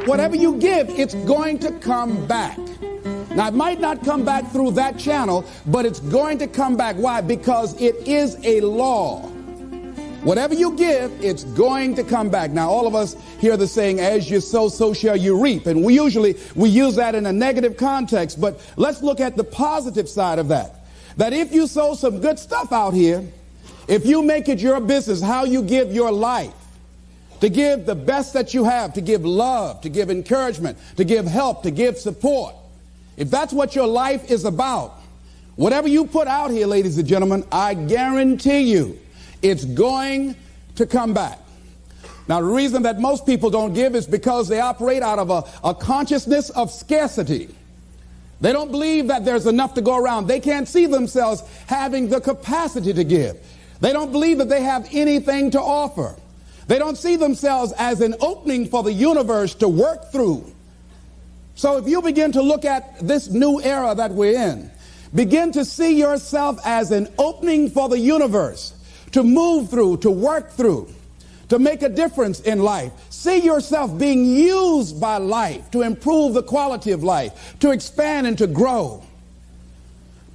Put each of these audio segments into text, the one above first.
Whatever you give, it's going to come back. Now, it might not come back through that channel, but it's going to come back. Why? Because it is a law. Whatever you give, it's going to come back. Now, all of us hear the saying, as you sow, so shall you reap. And we use that in a negative context. But let's look at the positive side of that. That if you sow some good stuff out here, if you make it your business, how you give your life, to give the best that you have, to give love, to give encouragement, to give help, to give support, if that's what your life is about, whatever you put out here, ladies and gentlemen, I guarantee you, it's going to come back. Now, the reason that most people don't give is because they operate out of a consciousness of scarcity. They don't believe that there's enough to go around. They can't see themselves having the capacity to give. They don't believe that they have anything to offer. They don't see themselves as an opening for the universe to work through. So if you begin to look at this new era that we're in, begin to see yourself as an opening for the universe to move through, to work through, to make a difference in life. See yourself being used by life to improve the quality of life, to expand and to grow.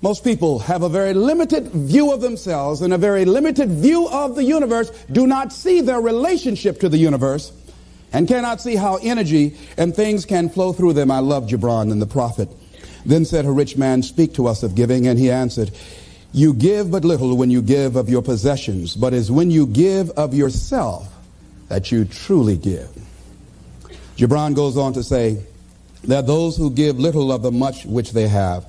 Most people have a very limited view of themselves and a very limited view of the universe, do not see their relationship to the universe, and cannot see how energy and things can flow through them. I love Gibran and the prophet. Then said a rich man, speak to us of giving. And he answered, you give but little when you give of your possessions, but it's when you give of yourself that you truly give. Gibran goes on to say, there are those who give little of the much which they have,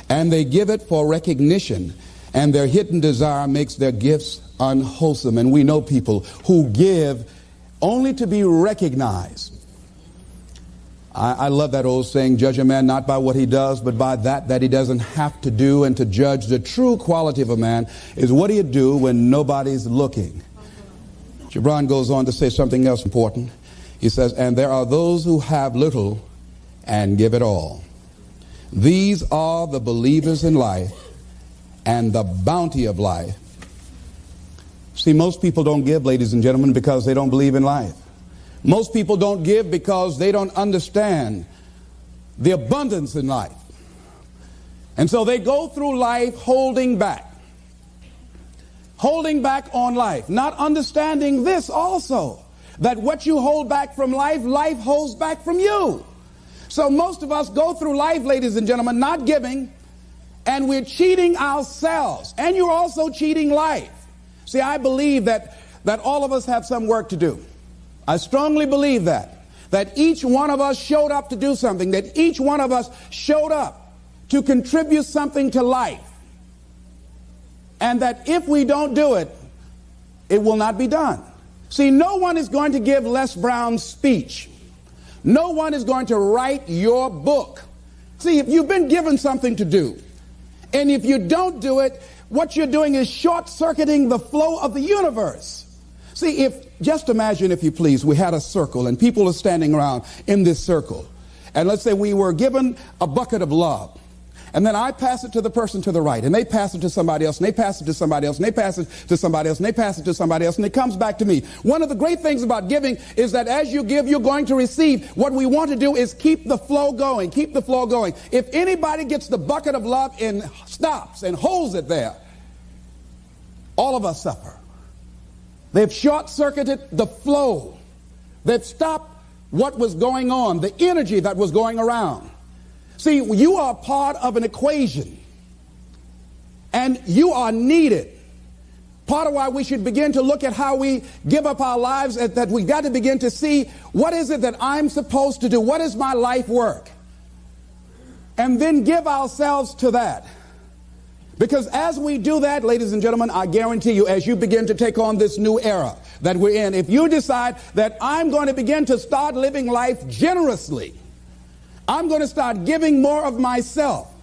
and they give it for recognition, and their hidden desire makes their gifts unwholesome. And we know people who give only to be recognized. I love that old saying, judge a man not by what he does, but by that he doesn't have to do. And to judge the true quality of a man is what he'll do when nobody's looking. Gibran goes on to say something else important. He says, and there are those who have little and give it all. These are the believers in life and the bounty of life. See, most people don't give, ladies and gentlemen, because they don't believe in life. Most people don't give because they don't understand the abundance in life. And so they go through life holding back on life, not understanding this also, that what you hold back from life, life holds back from you. So most of us go through life, ladies and gentlemen, not giving, and we're cheating ourselves, and you're also cheating life. See, I believe that all of us have some work to do. I strongly believe that each one of us showed up to do something, that each one of us showed up to contribute something to life. And that if we don't do it, it will not be done. See, no one is going to give Les Brown's speech. No one is going to write your book. See, if you've been given something to do, and if you don't do it, what you're doing is short-circuiting the flow of the universe. See, just imagine, if you please, we had a circle and people are standing around in this circle. And let's say we were given a bucket of love. And then I pass it to the person to the right, and they pass it to somebody else, and they pass it to somebody else, and they pass it to somebody else, and they pass it to somebody else, and it comes back to me. One of the great things about giving is that as you give, you're going to receive. What we want to do is keep the flow going, keep the flow going. If anybody gets the bucket of love and stops and holds it there, all of us suffer. They've short-circuited the flow. They've stopped what was going on, the energy that was going around. See, you are part of an equation, and you are needed. Part of why we should begin to look at how we give up our lives is that we've got to begin to see, what is it that I'm supposed to do? What is my life work? And then give ourselves to that. Because as we do that, ladies and gentlemen, I guarantee you, as you begin to take on this new era that we're in, if you decide that I'm going to begin to start living life generously, I'm going to start giving more of myself,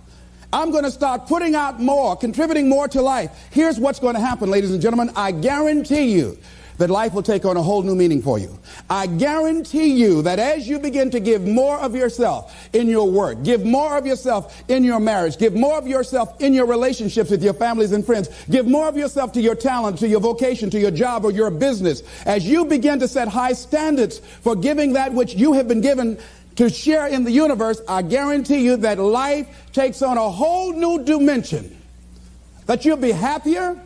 I'm going to start putting out more, contributing more to life, here's what's going to happen, ladies and gentlemen. I guarantee you that life will take on a whole new meaning for you. I guarantee you that as you begin to give more of yourself in your work, give more of yourself in your marriage, give more of yourself in your relationships with your families and friends, give more of yourself to your talent, to your vocation, to your job or your business, as you begin to set high standards for giving that which you have been given to share in the universe, I guarantee you that life takes on a whole new dimension, that you'll be happier.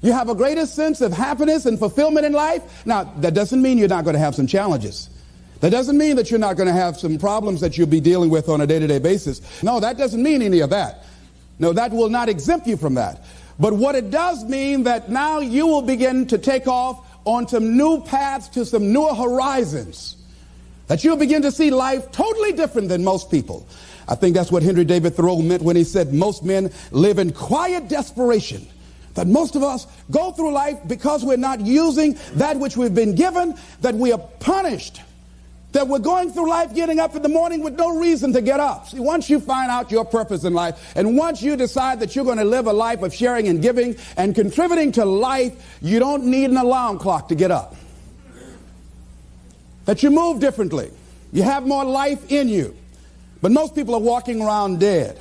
You have a greater sense of happiness and fulfillment in life. Now, that doesn't mean you're not going to have some challenges. That doesn't mean that you're not going to have some problems that you'll be dealing with on a day-to-day basis. No, that doesn't mean any of that. No, that will not exempt you from that. But what it does mean that now you will begin to take off on some new paths to some newer horizons. That you'll begin to see life totally different than most people. I think that's what Henry David Thoreau meant when he said most men live in quiet desperation. That most of us go through life because we're not using that which we've been given, that we are punished, that we're going through life getting up in the morning with no reason to get up. See, once you find out your purpose in life, and once you decide that you're going to live a life of sharing and giving and contributing to life, you don't need an alarm clock to get up. That you move differently. You have more life in you. But most people are walking around dead.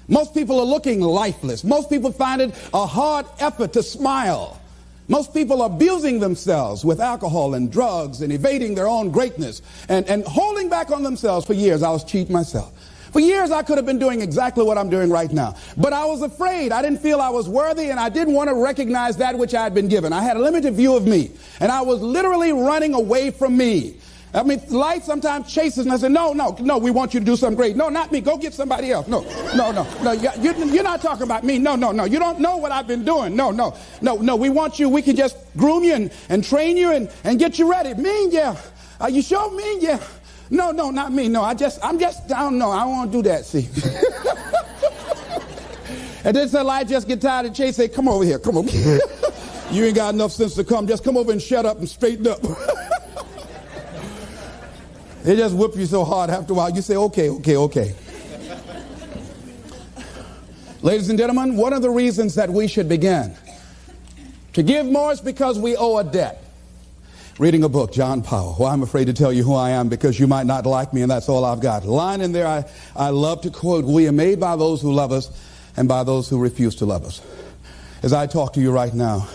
Most people are looking lifeless. Most people find it a hard effort to smile. Most people are abusing themselves with alcohol and drugs and evading their own greatness and holding back on themselves. For years, I was cheating myself. For years, I could have been doing exactly what I'm doing right now. But I was afraid. I didn't feel I was worthy, and I didn't want to recognize that which I had been given. I had a limited view of me, and I was literally running away from me. I mean, life sometimes chases me. I say, no, we want you to do something great. No, not me. Go get somebody else. No. You're not talking about me. No. You don't know what I've been doing. No. We want you. We can just groom you and train you and get you ready. Me, yeah. Are you sure? Me, yeah. No, not me. No, I'm just down. No, I don't want to do that. See. And then so I just get tired of chase. Say, come over here. Come over here. You ain't got enough sense to come. Just come over and shut up and straighten up. They just whip you so hard after a while, you say, okay. Ladies and gentlemen, one of the reasons that we should begin to give more is because we owe a debt. Reading a book, John Powell. Well, I'm afraid to tell you who I am because you might not like me, and that's all I've got. A line in there I love to quote, we are made by those who love us and by those who refuse to love us. As I talk to you right now,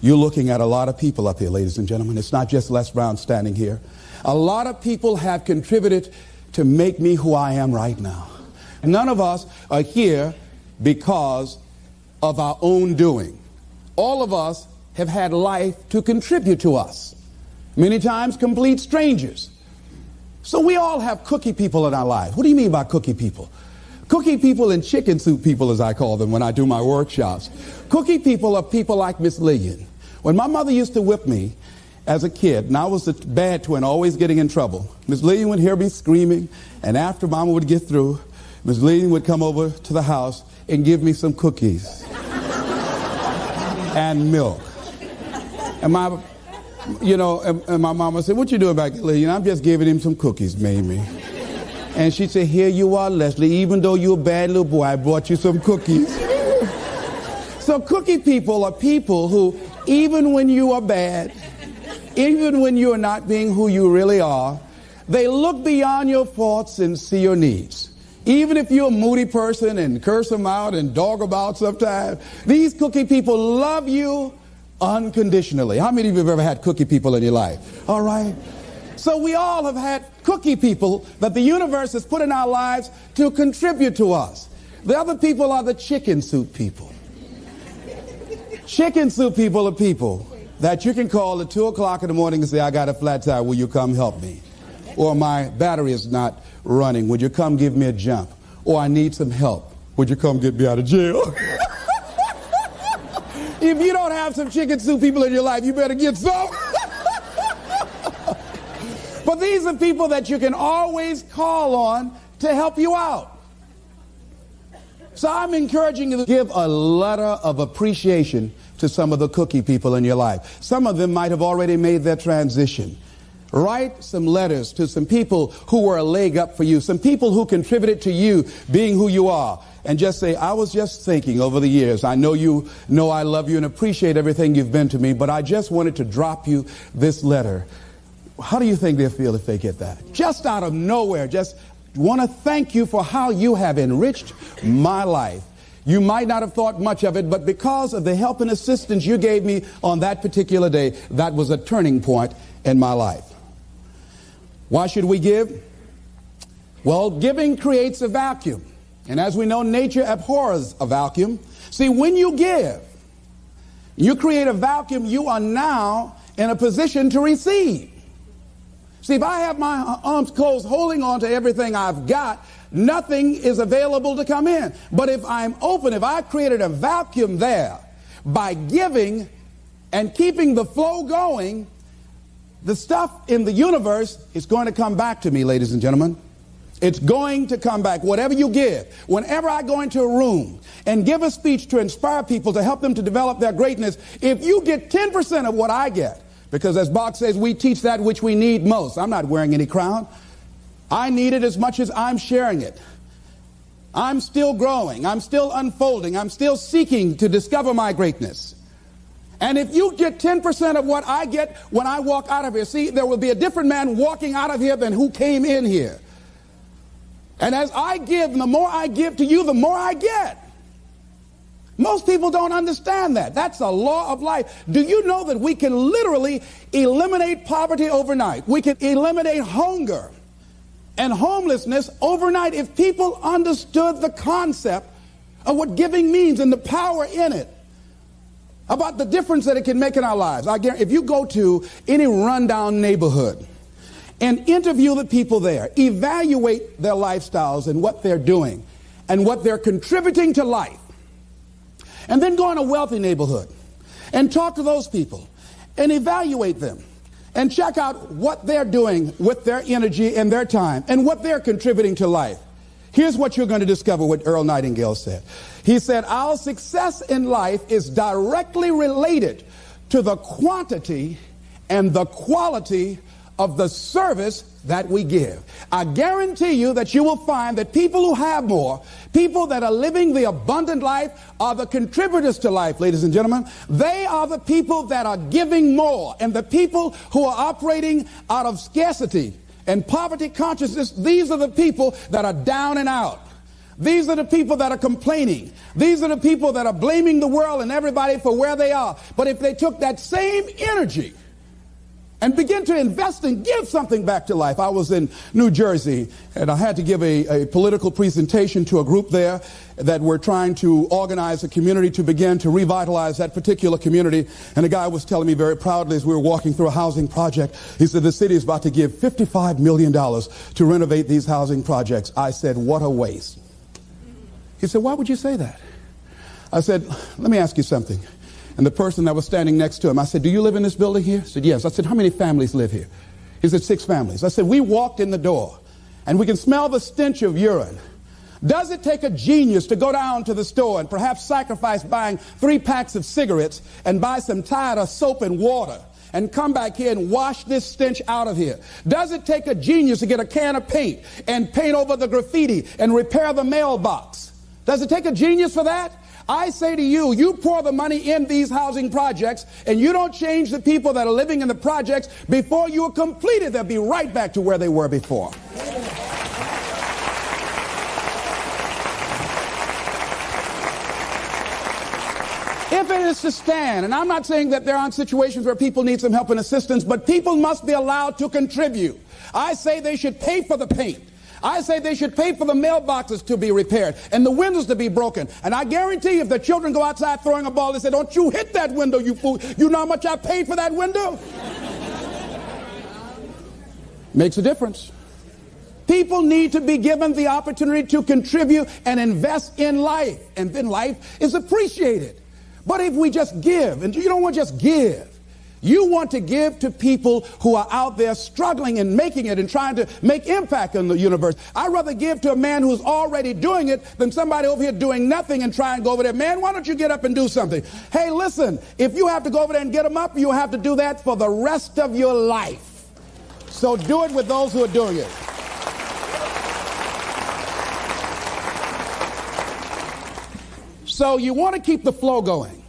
you're looking at a lot of people up here, ladies and gentlemen. It's not just Les Brown standing here. A lot of people have contributed to make me who I am right now. None of us are here because of our own doing. All of us have had life to contribute to us. Many times complete strangers. So we all have cookie people in our lives. What do you mean by cookie people? Cookie people and chicken soup people, as I call them when I do my workshops. Cookie people are people like Miss Lillian. When my mother used to whip me, as a kid, and I was a bad twin, always getting in trouble. Miss Lillian would hear me screaming, and after Mama would get through, Miss Lillian would come over to the house and give me some cookies and milk. And my mama said, what you doing back there, Lillian? I'm just giving him some cookies, Mamie. And she said, here you are, Leslie. Even though you're a bad little boy, I brought you some cookies. So cookie people are people who, even when you are bad, even when you are not being who you really are, they look beyond your faults and see your needs. Even if you're a moody person and curse them out and dog about sometimes, these cookie people love you unconditionally. How many of you have ever had cookie people in your life? All right. So we all have had cookie people that the universe has put in our lives to contribute to us. The other people are the chicken soup people. Chicken soup people are people that you can call at 2 o'clock in the morning and say, I got a flat tire, will you come help me? Or my battery is not running, would you come give me a jump? Or I need some help, would you come get me out of jail? If you don't have some chicken soup people in your life, you better get some. But these are people that you can always call on to help you out. So I'm encouraging you to give a letter of appreciation to some of the cookie people in your life. Some of them might have already made their transition. Write some letters to some people who were a leg up for you, some people who contributed to you being who you are. and just say, I was just thinking over the years, I know you know I love you and appreciate everything you've been to me, but I just wanted to drop you this letter. How do you think they'll feel if they get that? Just out of nowhere, just want to thank you for how you have enriched my life. You might not have thought much of it, but because of the help and assistance you gave me on that particular day, that was a turning point in my life. Why should we give? Well, giving creates a vacuum. And as we know, nature abhors a vacuum. See, when you give, you create a vacuum, you are now in a position to receive. See, if I have my arms closed holding on to everything I've got, nothing is available to come in. But if I'm open, if I created a vacuum there by giving and keeping the flow going, the stuff in the universe is going to come back to me, ladies and gentlemen. It's going to come back. Whatever you give, whenever I go into a room and give a speech to inspire people, to help them to develop their greatness, if you get 10% of what I get, because as Bach says, we teach that which we need most. I'm not wearing any crown. I need it as much as I'm sharing it. I'm still growing. I'm still unfolding. I'm still seeking to discover my greatness. And if you get 10% of what I get when I walk out of here, see, there will be a different man walking out of here than who came in here. And as I give, the more I give to you, the more I get. Most people don't understand that. That's a law of life. Do you know that we can literally eliminate poverty overnight? We can eliminate hunger and homelessness overnight if people understood the concept of what giving means and the power in it, about the difference that it can make in our lives. I guarantee if you go to any rundown neighborhood and interview the people there, evaluate their lifestyles and what they're doing and what they're contributing to life, and then go in a wealthy neighborhood and talk to those people and evaluate them and check out what they're doing with their energy and their time and what they're contributing to life. Here's what you're going to discover, what Earl Nightingale said. He said, our success in life is directly related to the quantity and the quality of the service that we give. I guarantee you that you will find that people who have more, people that are living the abundant life, are the contributors to life, ladies and gentlemen. They are the people that are giving more. And the people who are operating out of scarcity and poverty consciousness, these are the people that are down and out. These are the people that are complaining. These are the people that are blaming the world and everybody for where they are. But if they took that same energy and begin to invest and give something back to life. I was in New Jersey, and I had to give a political presentation to a group there that were trying to organize a community to begin to revitalize that particular community. And a guy was telling me very proudly as we were walking through a housing project, he said, the city is about to give $55 million to renovate these housing projects. I said, what a waste. He said, why would you say that? I said, let me ask you something. And the person that was standing next to him, I said, do you live in this building here? He said, yes. I said, how many families live here? He said, 6 families. I said, we walked in the door and we can smell the stench of urine. Does it take a genius to go down to the store and perhaps sacrifice buying 3 packs of cigarettes and buy some Tide of soap and water and come back here and wash this stench out of here? Does it take a genius to get a can of paint and paint over the graffiti and repair the mailbox? Does it take a genius for that? I say to you, you pour the money in these housing projects and you don't change the people that are living in the projects, before you are completed, they'll be right back to where they were before. If it is to stand, and I'm not saying that there aren't situations where people need some help and assistance, but people must be allowed to contribute. I say they should pay for the paint. I say they should pay for the mailboxes to be repaired and the windows to be broken. And I guarantee you, if the children go outside throwing a ball, they say, don't you hit that window, you fool. You know how much I paid for that window? Makes a difference. People need to be given the opportunity to contribute and invest in life. And then life is appreciated. But if we just give, and you don't want to just give, you want to give to people who are out there struggling and making it and trying to make impact in the universe. I'd rather give to a man who's already doing it than somebody over here doing nothing and try and go over there. Man, why don't you get up and do something? Hey, listen, if you have to go over there and get them up, you have to do that for the rest of your life. So do it with those who are doing it. So you want to keep the flow going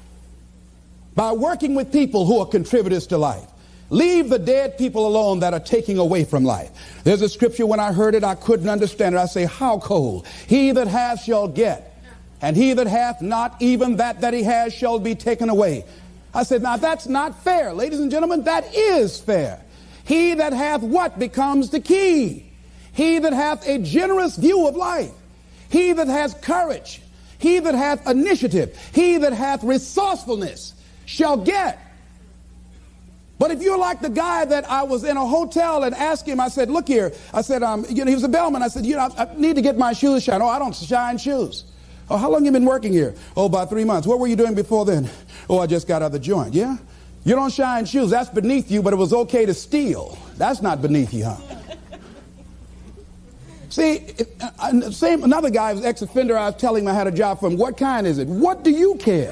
by working with people who are contributors to life. Leave the dead people alone that are taking away from life. There's a scripture, when I heard it, I couldn't understand it. I say, how cold? He that hath shall get, and he that hath not, even that he has shall be taken away. I said, now that's not fair. Ladies and gentlemen, that is fair. He that hath what becomes the key? He that hath a generous view of life. He that has courage. He that hath initiative. He that hath resourcefulness shall get. But if you're like the guy that I was in a hotel and asked him, I said, look here. I said, he was a bellman. I said, I need to get my shoes shined. Oh, I don't shine shoes. Oh, how long have you been working here? Oh, about 3 months. What were you doing before then? Oh, I just got out of the joint. Yeah? You don't shine shoes. That's beneath you, but it was okay to steal. That's not beneath you, huh? See, another guy was ex-offender. I was telling him I had a job for him. What kind is it? What do you care?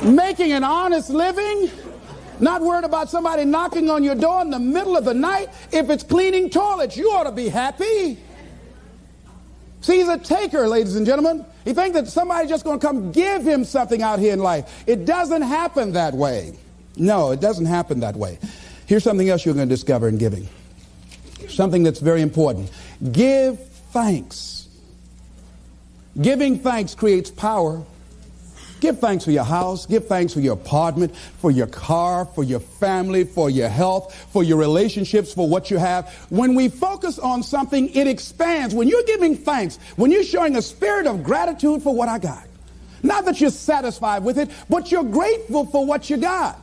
Making an honest living, not worried about somebody knocking on your door in the middle of the night. If it's cleaning toilets, you ought to be happy. See, he's a taker, ladies and gentlemen. He thinks that somebody's just going to come give him something out here in life. It doesn't happen that way. No, it doesn't happen that way. Here's something else you're going to discover in giving. Something that's very important. Give thanks. Giving thanks creates power. Give thanks for your house. Give thanks for your apartment, for your car, for your family, for your health, for your relationships, for what you have. When we focus on something, it expands. When you're giving thanks, when you're showing a spirit of gratitude for what I got, not that you're satisfied with it, but you're grateful for what you got.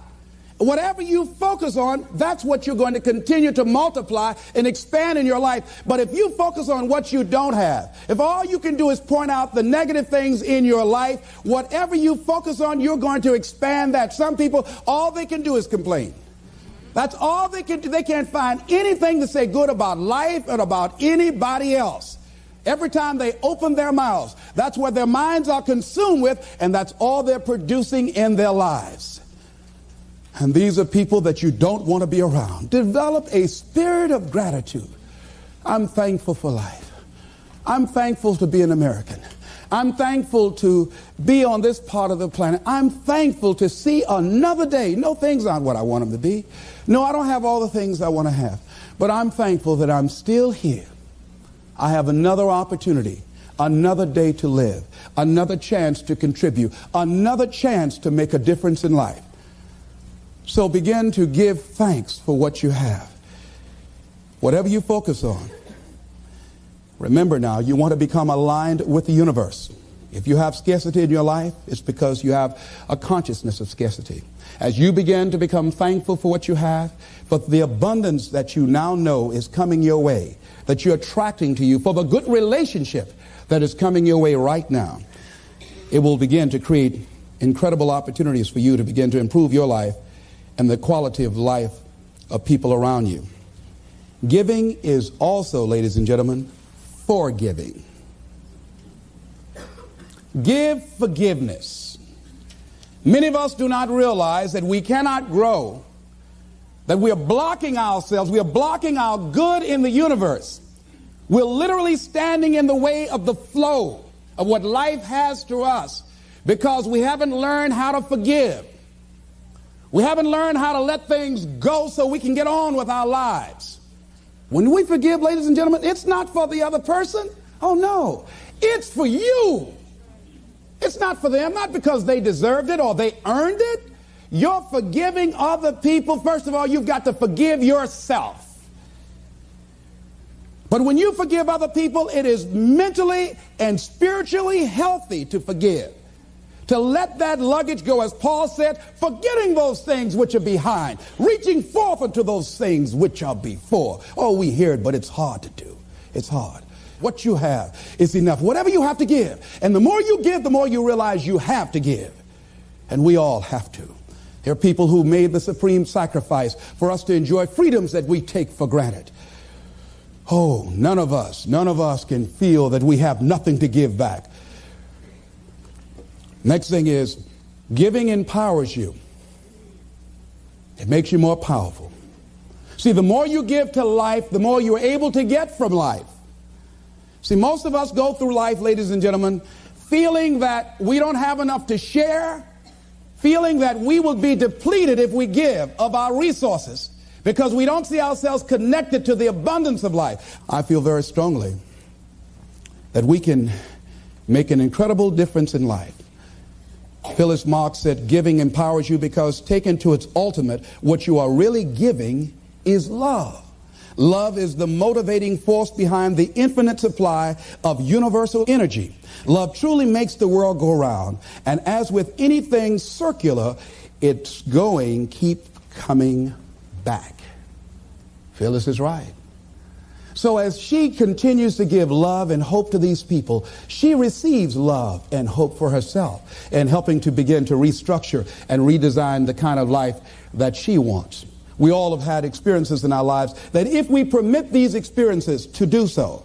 Whatever you focus on, that's what you're going to continue to multiply and expand in your life. But if you focus on what you don't have, if all you can do is point out the negative things in your life, whatever you focus on, you're going to expand that. Some people, all they can do is complain. That's all they can do. They can't find anything to say good about life or about anybody else. Every time they open their mouths, that's what their minds are consumed with, and that's all they're producing in their lives. And these are people that you don't want to be around. Develop a spirit of gratitude. I'm thankful for life. I'm thankful to be an American. I'm thankful to be on this part of the planet. I'm thankful to see another day. No, things aren't what I want them to be. No, I don't have all the things I want to have. But I'm thankful that I'm still here. I have another opportunity, another day to live, another chance to contribute, another chance to make a difference in life. So begin to give thanks for what you have. Whatever you focus on. Remember now, you want to become aligned with the universe. If you have scarcity in your life, it's because you have a consciousness of scarcity. As you begin to become thankful for what you have, for the abundance that you now know is coming your way, that you're attracting to you, for the good relationship that is coming your way right now, it will begin to create incredible opportunities for you to begin to improve your life and the quality of life of people around you. Giving is also, ladies and gentlemen, forgiving. Give forgiveness. Many of us do not realize that we cannot grow, that we are blocking ourselves, we are blocking our good in the universe. We're literally standing in the way of the flow of what life has to us because we haven't learned how to forgive. We haven't learned how to let things go so we can get on with our lives. When we forgive, ladies and gentlemen, it's not for the other person. Oh, no. It's for you. It's not for them, not because they deserved it or they earned it. You're forgiving other people. First of all, you've got to forgive yourself. But when you forgive other people, it is mentally and spiritually healthy to forgive. To let that luggage go, as Paul said, forgetting those things which are behind, reaching forth unto those things which are before. Oh, we hear it, but it's hard to do. It's hard. What you have is enough. Whatever you have to give. And the more you give, the more you realize you have to give. And we all have to. There are people who made the supreme sacrifice for us to enjoy freedoms that we take for granted. Oh, none of us can feel that we have nothing to give back. Next thing is, giving empowers you. It makes you more powerful. See, the more you give to life, the more you're able to get from life. See, most of us go through life, ladies and gentlemen, feeling that we don't have enough to share, feeling that we will be depleted if we give of our resources because we don't see ourselves connected to the abundance of life. I feel very strongly that we can make an incredible difference in life. Phyllis Marx said, giving empowers you because taken to its ultimate, what you are really giving is love. Love is the motivating force behind the infinite supply of universal energy. Love truly makes the world go round. And as with anything circular, it's going, keep coming back. Phyllis is right. So as she continues to give love and hope to these people, she receives love and hope for herself and helping to begin to restructure and redesign the kind of life that she wants. We all have had experiences in our lives that if we permit these experiences to do so,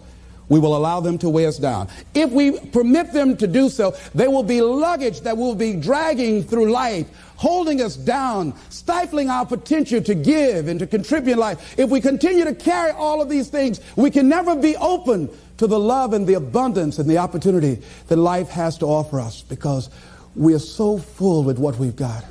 we will allow them to weigh us down. If we permit them to do so, they will be luggage that will be dragging through life, holding us down, stifling our potential to give and to contribute in life. If we continue to carry all of these things, we can never be open to the love and the abundance and the opportunity that life has to offer us because we are so full with what we've got.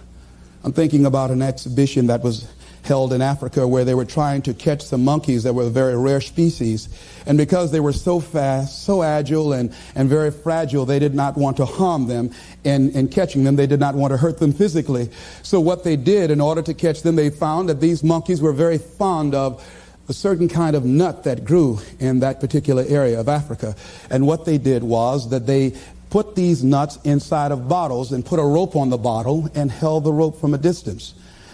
I'm thinking about an exhibition that was held in Africa where they were trying to catch some monkeys that were a very rare species. And because they were so fast, so agile, and very fragile, they did not want to harm them in catching them. They did not want to hurt them physically. So what they did in order to catch them, they found that these monkeys were very fond of a certain kind of nut that grew in that particular area of Africa. And what they did was that they put these nuts inside of bottles and put a rope on the bottle and held the rope from a distance.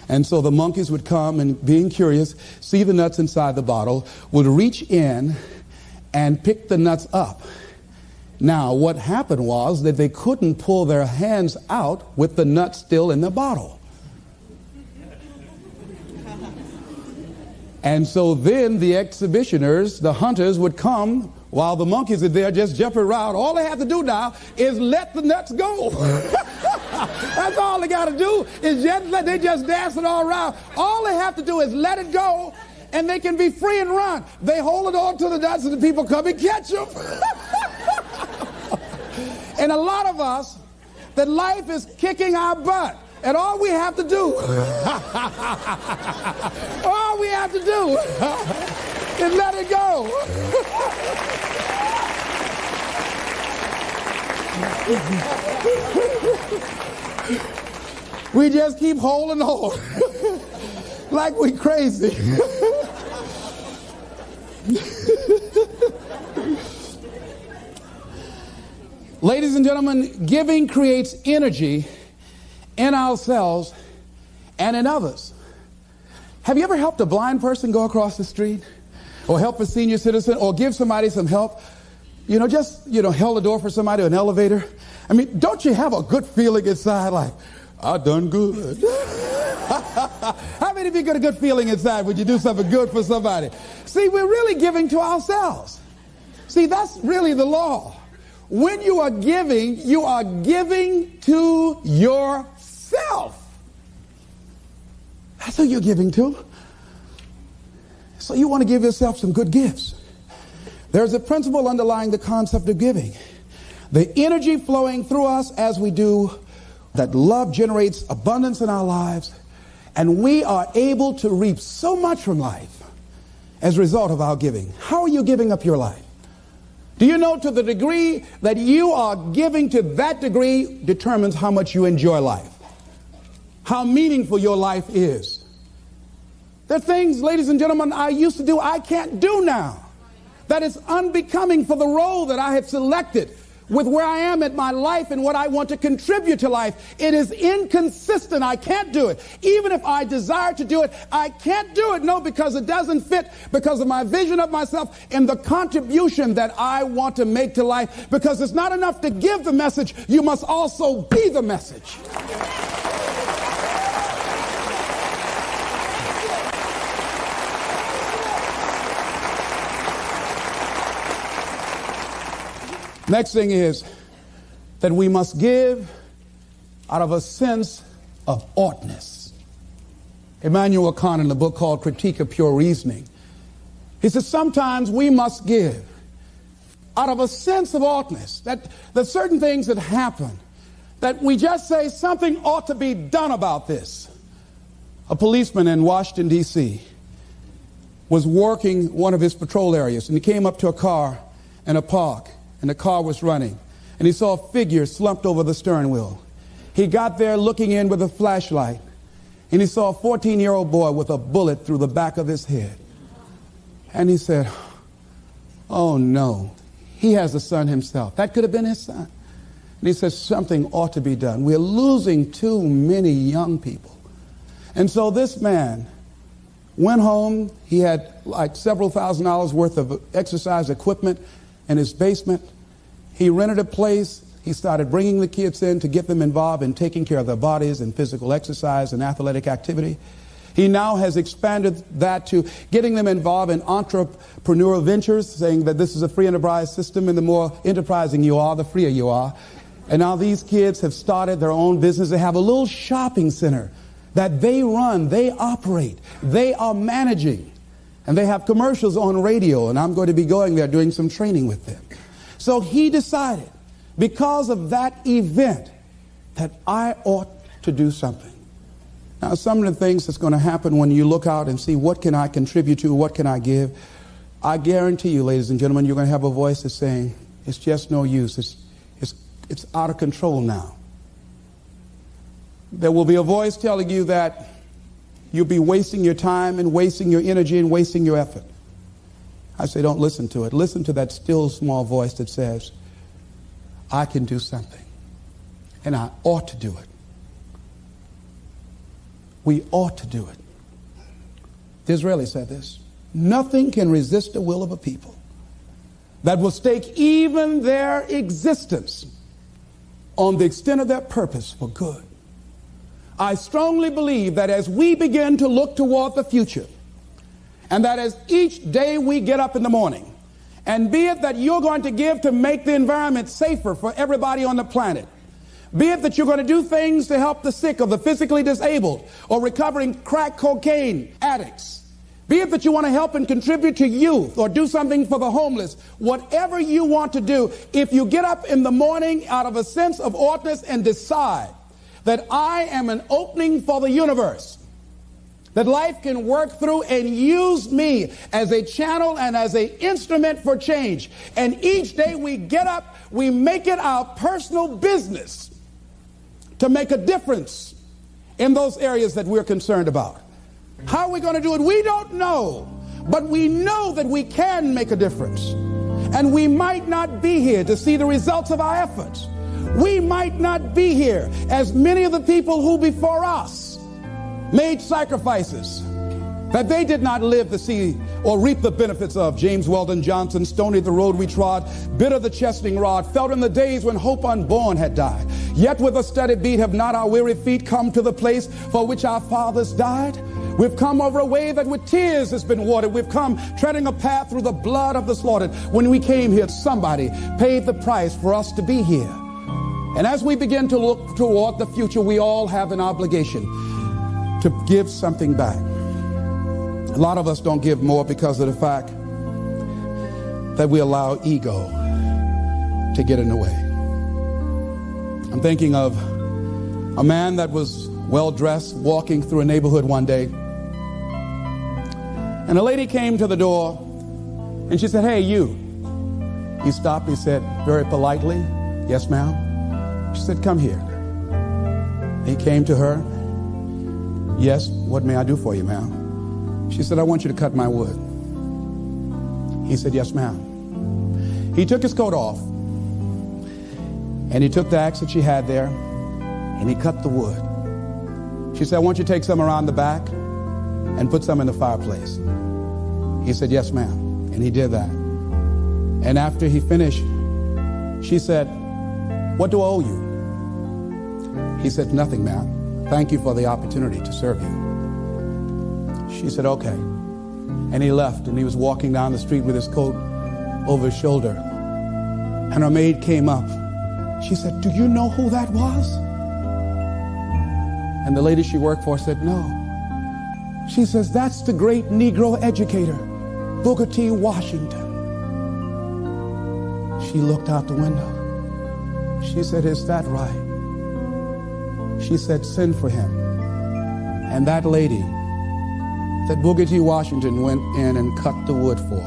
And so the monkeys would come and, being curious, see the nuts inside the bottle, would reach in and pick the nuts up. Now, what happened was that they couldn't pull their hands out with the nuts still in the bottle. And so then the exhibitioners, the hunters, would come while the monkeys are there just jumping around. All they have to do now is let the nuts go. That's all they got to do is they just dancing all around. All they have to do is let it go and they can be free and run. They hold it on to the nuts and the people come and catch them. And a lot of us, that life is kicking our butt. And all we have to do, is let it go. We just keep holding on like we crazy. Ladies and gentlemen, giving creates energy in ourselves and in others. Have you ever helped a blind person go across the street? Or help a senior citizen? Or give somebody some help? Held the door for somebody, an elevator? I mean, don't you have a good feeling inside like, I done good? How many of you get a good feeling inside when you do something good for somebody? See, we're really giving to ourselves. See, that's really the law. When you are giving to yourself. That's who you're giving to. So you want to give yourself some good gifts. There's a principle underlying the concept of giving. The energy flowing through us as we do, that love generates abundance in our lives, and we are able to reap so much from life as a result of our giving. How are you giving up your life? Do you know, to the degree that you are giving, to that degree determines how much you enjoy life, how meaningful your life is. There are things, ladies and gentlemen, I used to do I can't do now. That is unbecoming for the role that I have selected with where I am in my life and what I want to contribute to life. It is inconsistent. I can't do it. Even if I desire to do it, I can't do it. No, because it doesn't fit, because of my vision of myself and the contribution that I want to make to life. Because it's not enough to give the message. You must also be the message. Next thing is that we must give out of a sense of oughtness. Immanuel Kant, in a book called Critique of Pure Reasoning, he says sometimes we must give out of a sense of oughtness, that certain things that happen, that we just say something ought to be done about this. A policeman in Washington, D.C. was working one of his patrol areas, and he came up to a car in a park, and the car was running, and he saw a figure slumped over the steering wheel. He got there looking in with a flashlight, and he saw a 14-year-old boy with a bullet through the back of his head. And he said, oh no, he has a son himself. That could have been his son. And he says something ought to be done. We're losing too many young people. And so this man went home. He had like several $1,000s worth of exercise equipment in his basement. He rented a place. He started bringing the kids in to get them involved in taking care of their bodies and physical exercise and athletic activity. He now has expanded that to getting them involved in entrepreneurial ventures, saying that this is a free enterprise system, and the more enterprising you are, the freer you are. And now these kids have started their own business. They have a little shopping center that they run, they operate, they are managing. And they have commercials on radio, and I'm going to be going there doing some training with them. So he decided, because of that event, that I ought to do something. Now, some of the things that's going to happen when you look out and see what can I contribute to, what can I give, I guarantee you, ladies and gentlemen, you're going to have a voice that's saying, it's just no use. It's out of control now. There will be a voice telling you that you'll be wasting your time and wasting your energy and wasting your effort. I say, don't listen to it. Listen to that still small voice that says, I can do something, and I ought to do it. We ought to do it. Disraeli said this: nothing can resist the will of a people that will stake even their existence on the extent of their purpose for good. I strongly believe that as we begin to look toward the future, and that as each day we get up in the morning, and be it that you're going to give to make the environment safer for everybody on the planet, be it that you're going to do things to help the sick or the physically disabled or recovering crack cocaine addicts, be it that you want to help and contribute to youth or do something for the homeless, whatever you want to do, if you get up in the morning out of a sense of oughtness and decide that I am an opening for the universe, that life can work through and use me as a channel and as an instrument for change, and each day we get up, we make it our personal business to make a difference in those areas that we're concerned about. How are we going to do it? We don't know, but we know that we can make a difference. And we might not be here to see the results of our efforts. We might not be here as many of the people who before us made sacrifices that they did not live to see or reap the benefits of. James Weldon Johnson, stony the road we trod, bitter the chastening rod, felt in the days when hope unborn had died. Yet with a steady beat have not our weary feet come to the place for which our fathers died. We've come over a way that with tears has been watered. We've come treading a path through the blood of the slaughtered. When we came here, somebody paid the price for us to be here. And as we begin to look toward the future, we all have an obligation to give something back. A lot of us don't give more because of the fact that we allow ego to get in the way. I'm thinking of a man that was well-dressed, walking through a neighborhood one day. And a lady came to the door, and she said, hey, you. He stopped, he said very politely, yes, ma'am. She said, come here. He came to her. Yes, what may I do for you, ma'am? She said, I want you to cut my wood. He said, yes, ma'am. He took his coat off, and he took the axe that she had there, and he cut the wood. She said, I want you to take some around the back and put some in the fireplace. He said, yes, ma'am. And he did that. And after he finished, she said, what do I owe you? He said, nothing, ma'am. Thank you for the opportunity to serve you. She said, okay. And he left, and he was walking down the street with his coat over his shoulder. And her maid came up. She said, do you know who that was? And the lady she worked for said, no. She says, that's the great Negro educator, Booker T. Washington. She looked out the window. She said, is that right? She said, send for him. And that lady that Booker T. Washington went in and cut the wood for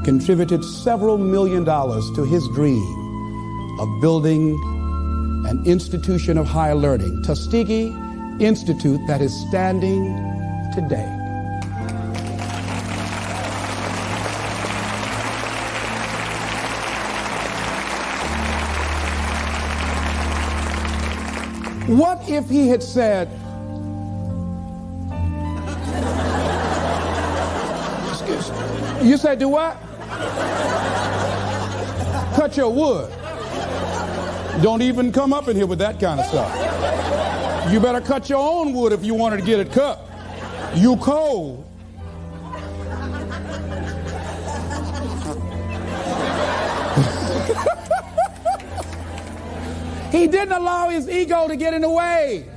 contributed several $1 million to his dream of building an institution of higher learning, Tuskegee Institute, that is standing today. What if he had said, you said do what? Cut your wood. Don't even come up in here with that kind of stuff. You better cut your own wood if you wanted to get it cut. You cold. He didn't allow his ego to get in the way.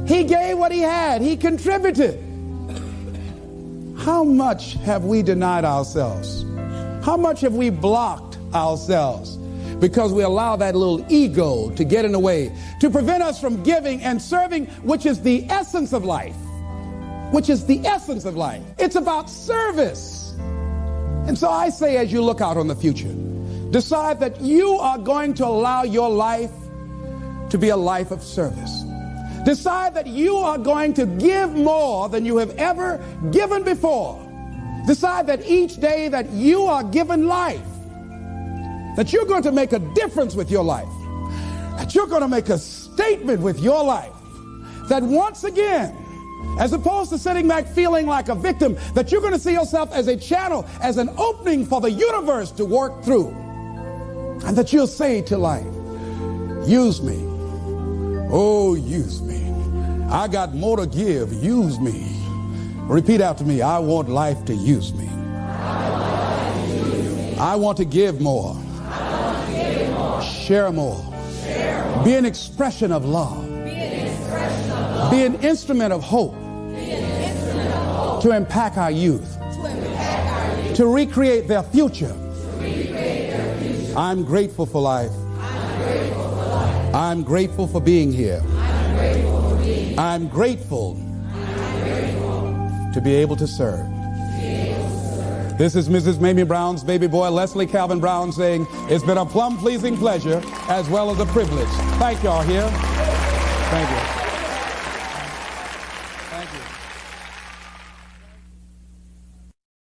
He gave what he had. He contributed. How much have we denied ourselves? How much have we blocked ourselves because we allow that little ego to get in the way, to prevent us from giving and serving, which is the essence of life? Which is the essence of life. It's about service. And so I say, as you look out on the future, decide that you are going to allow your life to be a life of service. Decide that you are going to give more than you have ever given before. Decide that each day that you are given life, that you're going to make a difference with your life, that you're going to make a statement with your life, that once again, as opposed to sitting back feeling like a victim, that you're going to see yourself as a channel, as an opening for the universe to work through. And that you'll say to life, use me. Oh, use me. I got more to give. Use me. Repeat after me. I want life to use me. I want to give more. Share more. Be an expression of love. Be an instrument of hope. To impact our youth. To recreate their future. I'm grateful for life. I'm grateful for being here. I'm grateful to be able to serve. This is Mrs. Mamie Brown's baby boy, Leslie Calvin Brown, saying, it's been a plum-pleasing pleasure as well as a privilege. Thank y'all here. Thank you.